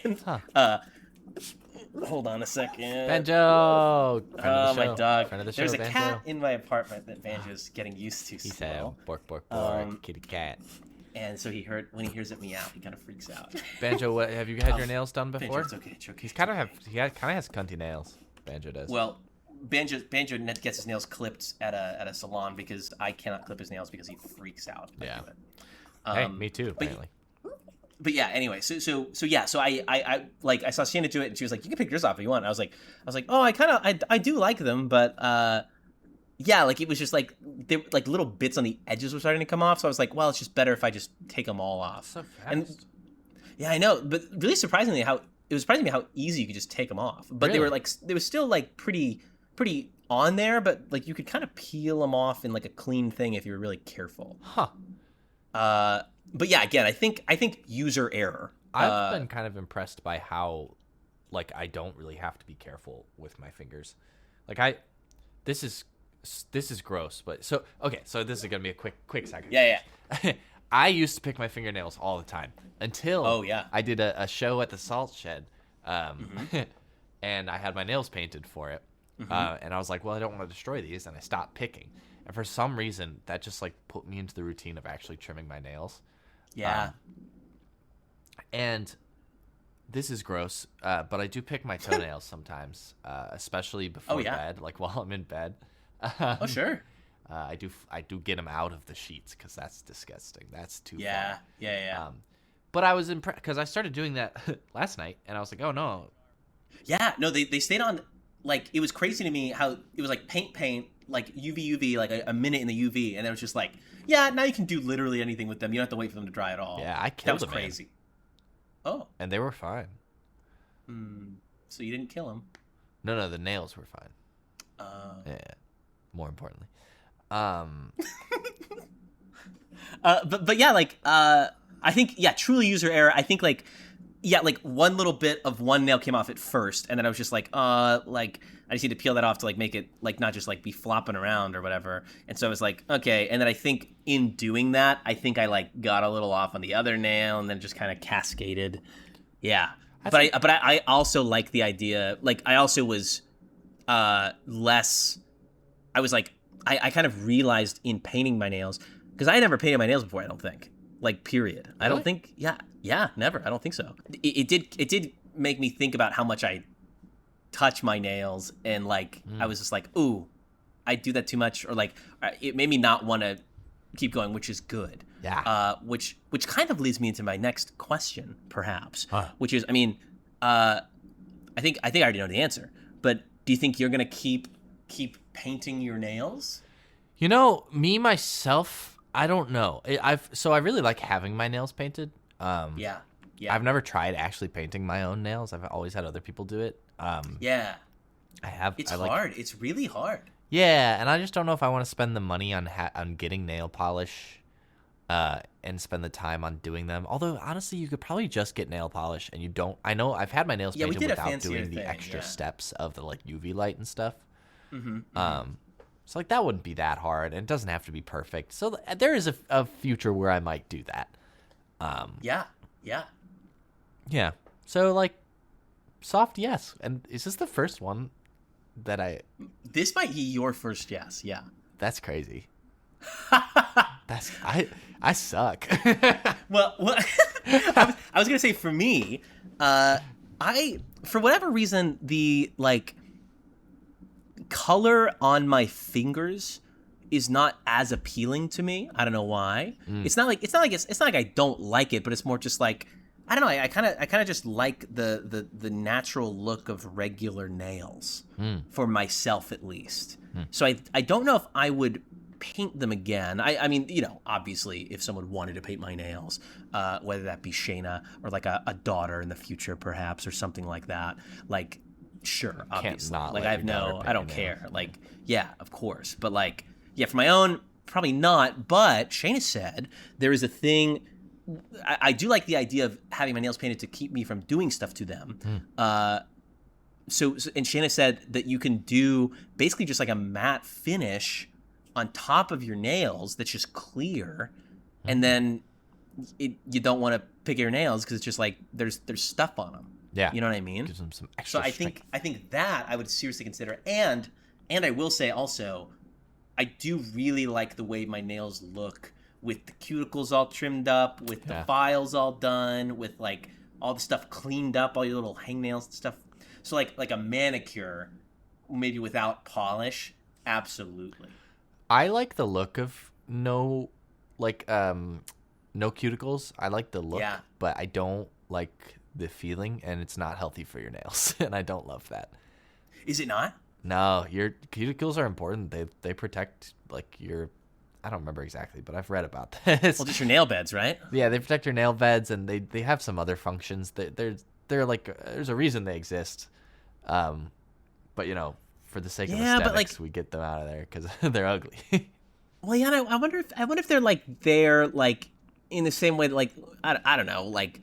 And, hold on a second. Banjo! My dog. Friend of the There's show, a Banjo. cat in my apartment that Banjo's getting used to He still. said, bork, bork, bork, kitty cat. And so when he hears it meow, he kind of freaks out. Banjo, what, have you had your nails done Banjo, before? it's okay. He kind of has cunty nails. Banjo does. Well, Banjo gets his nails clipped at a salon because I cannot clip his nails because he freaks out. Yeah. It. Hey, me too. Apparently. But yeah. Anyway, so I like I saw Shaina do it, and she was like, "You can pick yours off if you want." I was like, "Oh, I do like them, but yeah, like it was just like they like little bits on the edges were starting to come off, so I was like, well, it's just better if I just take them all off." So fast. And yeah, I know, but really surprisingly, it was surprising me how easy you could just take them off. But they were like they were still like pretty on there, but like you could kind of peel them off in like a clean thing if you were really careful. Huh. But yeah, again, I think user error. I've been kind of impressed by how like I don't really have to be careful with my fingers. Like this is gross, but so this is gonna be a quick second. Yeah. I used to pick my fingernails all the time until I did a show at the Salt Shed, and I had my nails painted for it, and I was like, well, I don't want to destroy these, and I stopped picking, and for some reason that just like put me into the routine of actually trimming my nails. Yeah. And this is gross, but I do pick my toenails sometimes, especially before bed, like while I'm in bed. Oh sure. I do get them out of the sheets because that's disgusting. That's too far. Yeah. But I was impressed because I started doing that last night, and I was like, oh no. Yeah, no, they stayed on. Like it was crazy to me how it was like paint, like UV, like a minute in the UV, and it was just like, yeah, now you can do literally anything with them. You don't have to wait for them to dry at all. Yeah, I killed them. That was crazy. Oh. And they were fine. So you didn't kill them? No, the nails were fine. Yeah. More importantly. But yeah, like I think truly user error. I think like one little bit of one nail came off at first, and then I was just like I just need to peel that off to like make it like not just like be flopping around or whatever. And so I was like, okay. And then I think in doing that, I think I like got a little off on the other nail, and then just kind of cascaded. Yeah. I also like the idea. Like I also was less. I was like I kind of realized in painting my nails, because I had never painted my nails before. I don't think. Like period. Really? I don't think. Yeah. Never. I don't think so. It did make me think about how much I touch my nails, and like I was just like, ooh, I do that too much, or like it made me not want to keep going, which is good. Yeah. Which kind of leads me into my next question, perhaps, which is, I mean, I think I already know the answer, but do you think you're gonna keep painting your nails? You know, me myself, I don't know. I really like having my nails painted. Yeah. I've never tried actually painting my own nails. I've always had other people do it. Yeah. I have. It's hard. It's really hard. Yeah, and I just don't know if I want to spend the money on getting nail polish, and spend the time on doing them. Although honestly, you could probably just get nail polish, and you don't. I know I've had my nails painted without doing the extra steps of the like UV light and stuff. So like that wouldn't be that hard, and it doesn't have to be perfect. So there is a future where I might do that. Yeah. So like, soft yes. And is this the first one that I? This might be your first yes. Yeah. That's crazy. I suck. well, I was gonna say for me, for whatever reason the like color on my fingers is not as appealing to me. I don't know why. It's not like I don't like it, but it's more just like I don't know. I kind of just like the natural look of regular nails for myself at least. So I don't know if I would paint them again. I mean, obviously, if someone wanted to paint my nails, whether that be Shaina or like a daughter in the future, perhaps, or something like that, like, sure, obviously, not like let your daughter I don't paint your care. Like, yeah, of course, but like, yeah, for my own, probably not. But Shaina said there is a thing. I do like the idea of having my nails painted to keep me from doing stuff to them. So and Shaina said that you can do basically just like a matte finish on top of your nails that's just clear, and then you don't want to pick your nails because it's just like there's stuff on them. Yeah, you know what I mean. Gives them some extra. So I think that I would seriously consider, and I will say also, I do really like the way my nails look with the cuticles all trimmed up, with the files all done, with like all the stuff cleaned up, all your little hangnails and stuff. So like a manicure, maybe without polish, absolutely. I like the look of no cuticles. I like the look, but I don't like the feeling, and it's not healthy for your nails, and I don't love that. Is it not? No, your cuticles are important. They protect like your. I don't remember exactly, but I've read about this. Well, just your nail beds, right? Yeah, they protect your nail beds, and they have some other functions. They're like there's a reason they exist. But for the sake of aesthetics, we get them out of there because they're ugly. Well, yeah, I wonder if they're like in the same way, like I don't know, like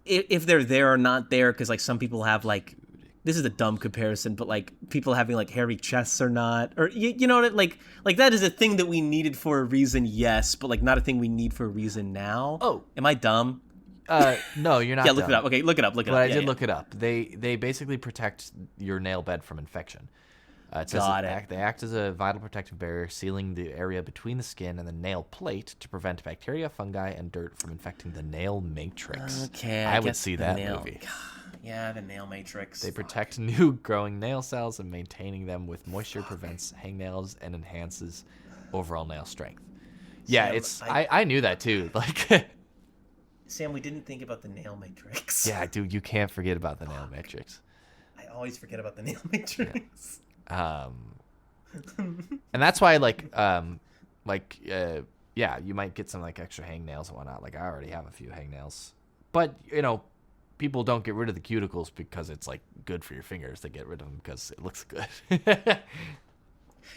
if they're there or not there, because like some people have like, this is a dumb comparison, but like people having like hairy chests or not, or you know what, like that is a thing that we needed for a reason, yes, but like not a thing we need for a reason now. Oh, am I dumb? No, you're not. Yeah, look it up. Okay, look it up. But I did look it up. They basically protect your nail bed from infection. It says they act as a vital protective barrier, sealing the area between the skin and the nail plate to prevent bacteria, fungi, and dirt from infecting the nail matrix. Okay, I would see that movie. Yeah, the nail matrix. They protect new growing nail cells, and maintaining them with moisture prevents hangnails and enhances overall nail strength. Yeah, Sam, I knew that too. Like. Sam, we didn't think about the nail matrix. Yeah, dude, you can't forget about the nail matrix. I always forget about the nail matrix. Yeah. And that's why, you might get some like extra hangnails and whatnot. Like I already have a few hangnails, but people don't get rid of the cuticles because it's like good for your fingers. They get rid of them because it looks good.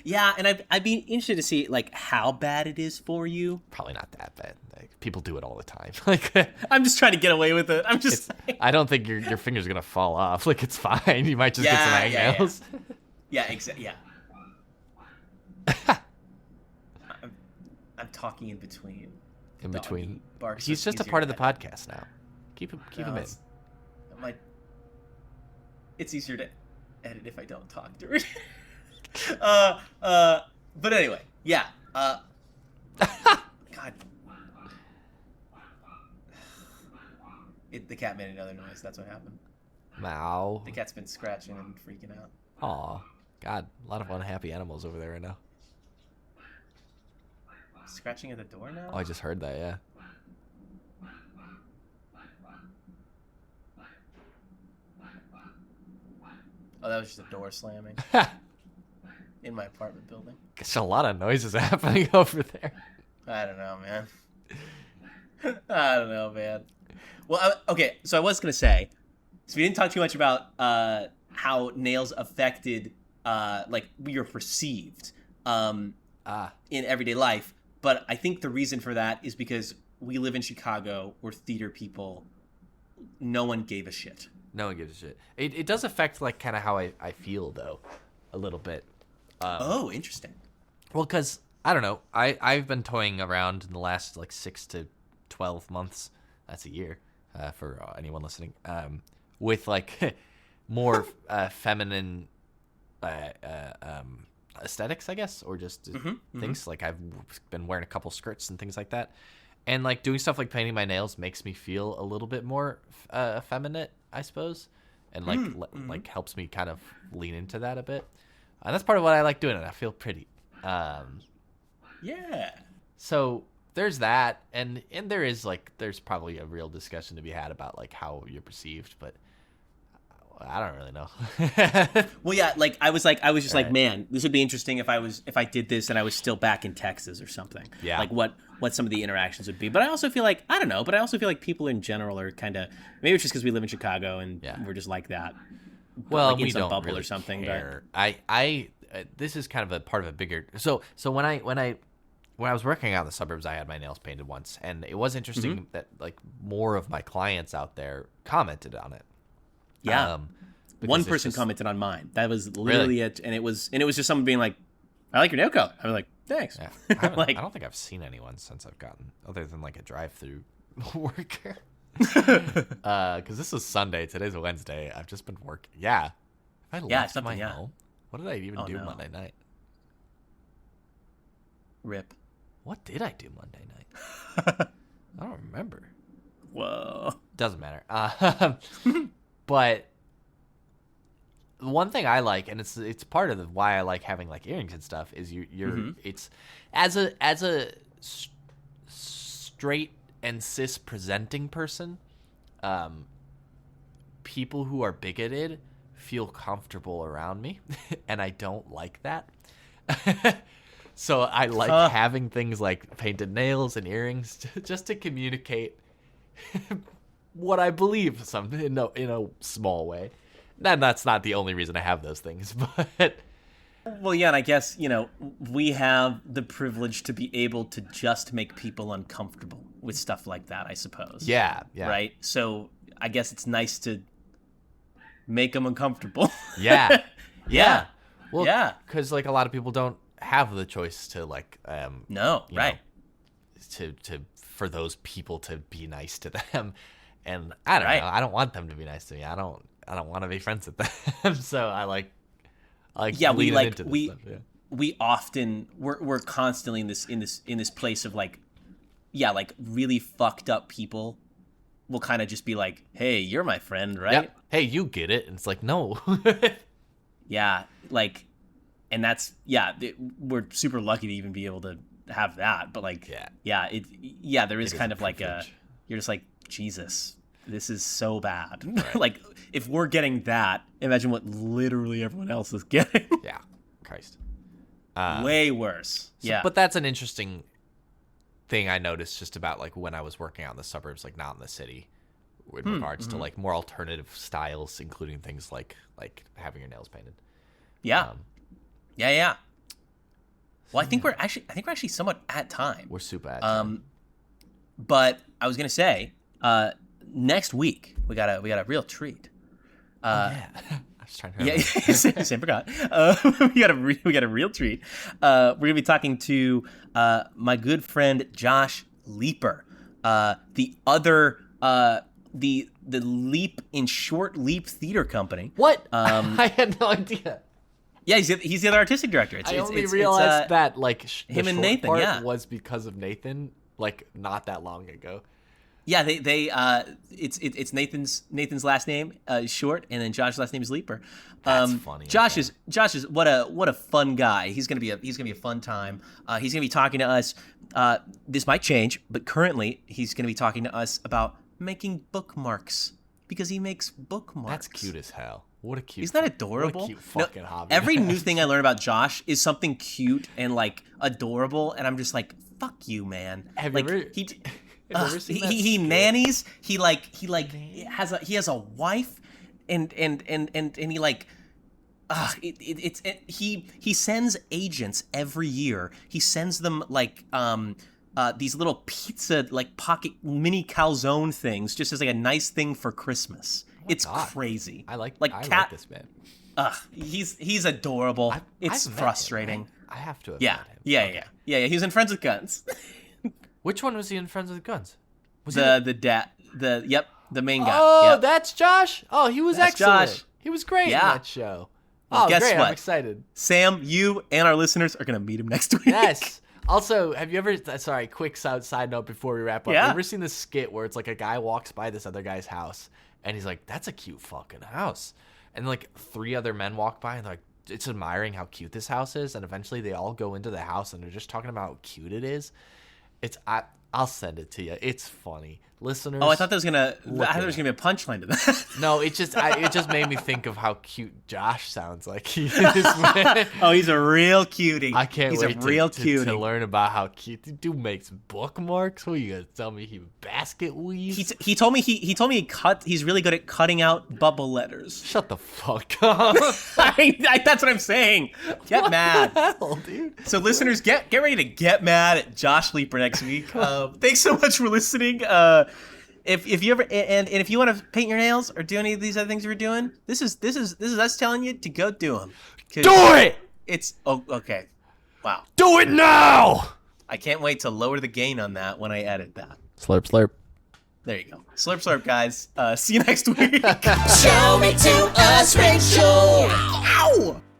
Yeah, and I'd be interested to see like how bad it is for you. Probably not that bad. Like, people do it all the time. Like I'm just trying to get away with it. I'm just. I don't think your finger's gonna fall off. Like it's fine. You might just get some hangnails. Yeah, exactly. Yeah. I'm talking in between. In between. Barks He's just a part of the podcast now. Keep him in. It's easier to edit if I don't talk during. But anyway, yeah. God. The cat made another noise. That's what happened. Meow. The cat's been scratching and freaking out. Aw. God, a lot of unhappy animals over there right now. Scratching at the door now? Oh, I just heard that, yeah. Oh, that was just a door slamming. In my apartment building. There's a lot of noises happening over there. I don't know, man. Well, okay, so I was going to say, so we didn't talk too much about how nails affected, like, you're perceived in everyday life. But I think the reason for that is because we live in Chicago, we're theater people. No one gave a shit. No one gives a shit. It does affect, like, kind of how I feel, though, a little bit. Interesting. Well, because, I don't know, I've been toying around in the last, like, 6 to 12 months. That's a year for anyone listening. With, like, more feminine aesthetics, I guess, or just things. Like, I've been wearing a couple skirts and things like that. And, like, doing stuff like painting my nails makes me feel a little bit more effeminate, I suppose. And, like, helps me kind of lean into that a bit. And that's part of what I like doing, and I feel pretty. Yeah. So there's that, and there's probably a real discussion to be had about like how you're perceived, but I don't really know. Well, yeah, like I was just like, man, this would be interesting if I did this and I was still back in Texas or something. Yeah. Like what some of the interactions would be. But I also feel like, I don't know, but I also feel like people in general are kind of, maybe it's just because we live in Chicago and we're just like that. Well, like in we some don't bubble really or something. care. I this is kind of a part of a bigger. So when I was working out in the suburbs, I had my nails painted once, and it was interesting that like more of my clients out there commented on it. Yeah. One person just, commented on mine. That was literally really? it, and it was just someone being like, "I like your nail color." I was like, "Thanks." Yeah. Like, I don't think I've seen anyone since I've gotten, other than like a drive-through worker. Because this was Sunday. Today's Wednesday. I've just been working. Yeah. I left my home. What did I even do Monday night? Rip. What did I do Monday night? I don't remember. Whoa. Doesn't matter. But one thing I like, and it's part of why I like having like earrings and stuff, is you're it's as a straight and cis presenting person, people who are bigoted feel comfortable around me, and I don't like that. So I like having things like painted nails and earrings just to communicate what I believe in a small way. And that's not the only reason I have those things, but well, yeah, and I guess, we have the privilege to be able to just make people uncomfortable with stuff like that, I suppose. Yeah. Right? So I guess it's nice to make them uncomfortable. Yeah. Yeah. Well, yeah. Because like a lot of people don't have the choice to like no, right. To for those people to be nice to them. And I don't know. I don't want them to be nice to me. I don't want to be friends with them. So I like we often we're constantly in this place of like really fucked up people will kind of just be like, hey, you're my friend, right? Yep. Hey, you get it. And it's like, no. Yeah, like, and that's we're super lucky to even be able to have that. But like, there is kind of like you're just like, Jesus, this is so bad. Right. Like, if we're getting that, imagine what literally everyone else is getting. Yeah, Christ. Way worse. So, but that's an interesting thing I noticed just about like when I was working out in the suburbs, like not in the city, with regards to like more alternative styles, including things like having your nails painted. Yeah. Yeah. Well, I think we're actually somewhat at time. We're super at time. But I was gonna say, next week we got a real treat. I was trying to remember. Same forgot. We got a real treat. We're gonna be talking to my good friend Josh Leaper, the other the Leap in Short Leap Theater Company. What? I had no idea. Yeah, he's the other artistic director. I only realized that like him and Nathan was because of Nathan, like not that long ago. Yeah, it's Nathan's last name Short, and then Josh's last name is Leaper. That's funny. Josh is what a fun guy. He's gonna be a fun time. He's gonna be talking to us. This might change, but currently he's gonna be talking to us about making bookmarks because he makes bookmarks. That's cute as hell. What a cute. Isn't that adorable? What a cute fucking hobby. Every new thing I learn about Josh is something cute and like adorable, and I'm just like, fuck you, man. Have like, you ever? He nannies. He has a wife, and he like. He sends agents every year. He sends them like these little pizza like pocket mini calzone things, just as like a nice thing for Christmas. It's crazy. I like this man. He's adorable. It's frustrating. I have to have met him. Yeah. He was in Friends with Guns. Which one was he in Friends with Guns? Was the main guy. Oh, yep. That's Josh. Oh, he was excellent. Josh. He was great in that show. Well, guess great. what? I'm excited. Sam, you and our listeners are going to meet him next week. Yes. Also, have you ever, sorry, quick side note before we wrap up. Yeah. Have you ever seen this skit where it's like a guy walks by this other guy's house and he's like, that's a cute fucking house. And like 3 other men walk by and they're like, it's admiring how cute this house is. And eventually they all go into the house and they're just talking about how cute it is. I'll send it to you. It's funny. Listeners. Oh, I thought there was gonna be a punchline to that. No, it just made me think of how cute Josh sounds like he is, man. Oh, he's a real cutie. I can't he's wait a real to cutie. learn about how cute. The dude makes bookmarks. What are you gonna tell me? He basket weaves? He told me he's really good at cutting out bubble letters. Shut the fuck up. That's what I'm saying. Get mad. Hell, dude. So listeners, get ready to get mad at Josh Leeper next week. Thanks so much for listening. If you ever and if you want to paint your nails or do any of these other things we're doing, this is us telling you to go do them. Do it. It's okay. Wow. Do it now. I can't wait to lower the gain on that when I edit that. Slurp, slurp. There you go. Slurp, slurp, guys. See you next week. Show me to us, Rachel. Ow!